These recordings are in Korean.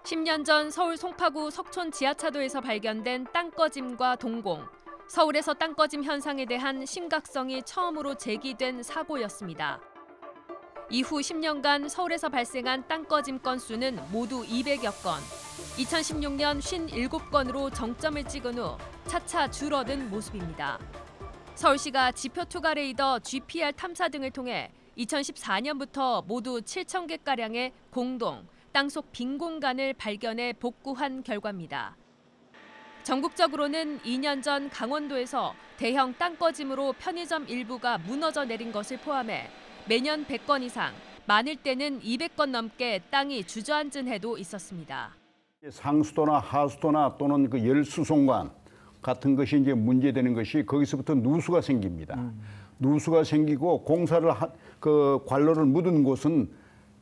10년 전 서울 송파구 석촌 지하차도에서 발견된 땅꺼짐과 동공. 서울에서 땅꺼짐 현상에 대한 심각성이 처음으로 제기된 사고였습니다. 이후 10년간 서울에서 발생한 땅꺼짐 건수는 모두 200여 건. 2016년 57건으로 정점을 찍은 후 차차 줄어든 모습입니다. 서울시가 지표 투과 레이더 GPR 탐사 등을 통해 2014년부터 모두 7,000개가량의 공동, 땅속 빈 공간을 발견해 복구한 결과입니다. 전국적으로는 2년 전 강원도에서 대형 땅꺼짐으로 편의점 일부가 무너져 내린 것을 포함해 매년 100건 이상, 많을 때는 200건 넘게 땅이 주저앉은 해도 있었습니다. 상수도나 하수도나 또는 그 열수송관 같은 것이 이제 문제되는 것이 거기서부터 누수가 생깁니다. 누수가 생기고 공사를 관로를 묻은 곳은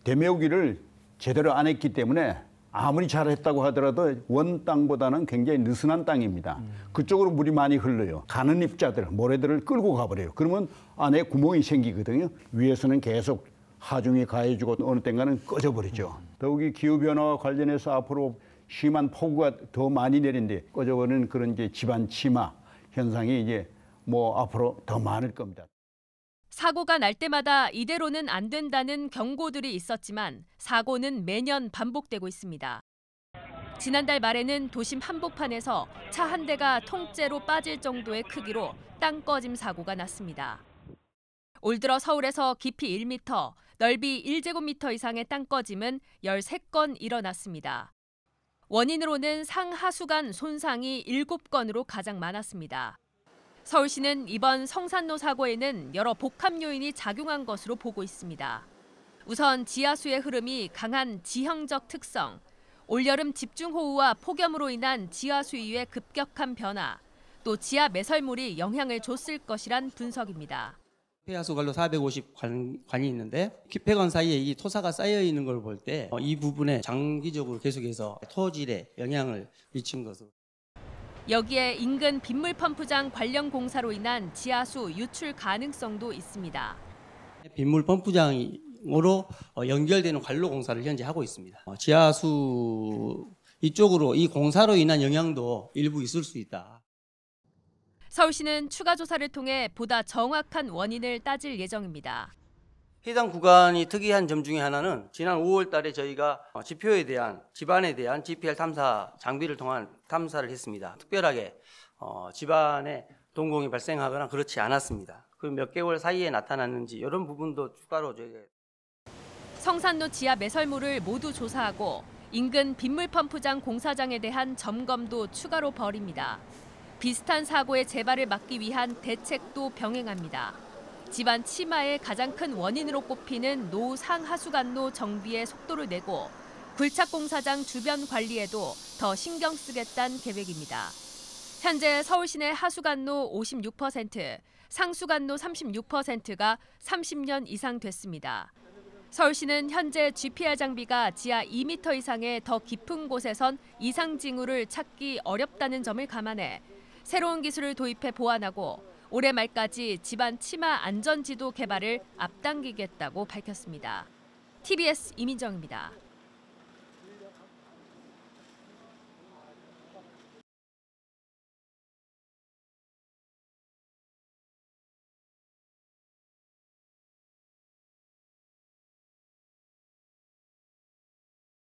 대메우기를 제대로 안 했기 때문에 아무리 잘했다고 하더라도 원 땅보다는 굉장히 느슨한 땅입니다. 그쪽으로 물이 많이 흘러요. 가는 입자들, 모래들을 끌고 가버려요. 그러면 안에 구멍이 생기거든요. 위에서는 계속 하중이 가해지고 어느 땐가는 꺼져버리죠. 더욱이 기후변화와 관련해서 앞으로 심한 폭우가 더 많이 내린데 꺼져버리는 그런 이제 집안 침하 현상이 이제 앞으로 더 많을 겁니다. 사고가 날 때마다 이대로는 안 된다는 경고들이 있었지만 사고는 매년 반복되고 있습니다. 지난달 말에는 도심 한복판에서 차 한 대가 통째로 빠질 정도의 크기로 땅꺼짐 사고가 났습니다. 올 들어 서울에서 깊이 1m, 넓이 1제곱미터 이상의 땅꺼짐은 13건 일어났습니다. 원인으로는 상하수관 손상이 7건으로 가장 많았습니다. 서울시는 이번 성산로 사고에는 여러 복합 요인이 작용한 것으로 보고 있습니다. 우선 지하수의 흐름이 강한 지형적 특성, 올여름 집중호우와 폭염으로 인한 지하 수위의 급격한 변화, 또 지하 매설물이 영향을 줬을 것이란 분석입니다. 폐하수 관로 450관이 있는데 폐관 사이에 이 토사가 쌓여 있는 걸 볼 때 이 부분에 장기적으로 계속해서 토질에 영향을 미친 것으로. 여기에 인근 빗물 펌프장 관련 공사로 인한 지하수 유출 가능성도 있습니다. 빗물 펌프장으로 연결되는 관로 공사를 현재 하고 있습니다. 지하수 이쪽으로 이 공사로 인한 영향도 일부 있을 수 있다. 서울시는 추가 조사를 통해 보다 정확한 원인을 따질 예정입니다. 해당 구간이 특이한 점 중에 하나는 지난 5월 달에 저희가 집안에 대한 GPR 탐사 장비를 통한 탐사를 했습니다. 특별하게 집안에 동공이 발생하거나 그렇지 않았습니다. 그 몇 개월 사이에 나타났는지 이런 부분도 추가로 저희가 성산로 지하 매설물을 모두 조사하고 인근 빗물 펌프장 공사장에 대한 점검도 추가로 벌입니다. 비슷한 사고의 재발을 막기 위한 대책도 병행합니다. 집안 침하의 가장 큰 원인으로 꼽히는 노상하수관로 정비에 속도를 내고 굴착 공사장 주변 관리에도 더 신경 쓰겠다는 계획입니다. 현재 서울 시내 하수관로 56%, 상수관로 36%가 30년 이상 됐습니다. 서울시는 현재 GPR 장비가 지하 2m 이상의 더 깊은 곳에선 이상 징후를 찾기 어렵다는 점을 감안해 새로운 기술을 도입해 보완하고 올해 말까지 집안 침하 안전지도 개발을 앞당기겠다고 밝혔습니다. TBS 이민정입니다.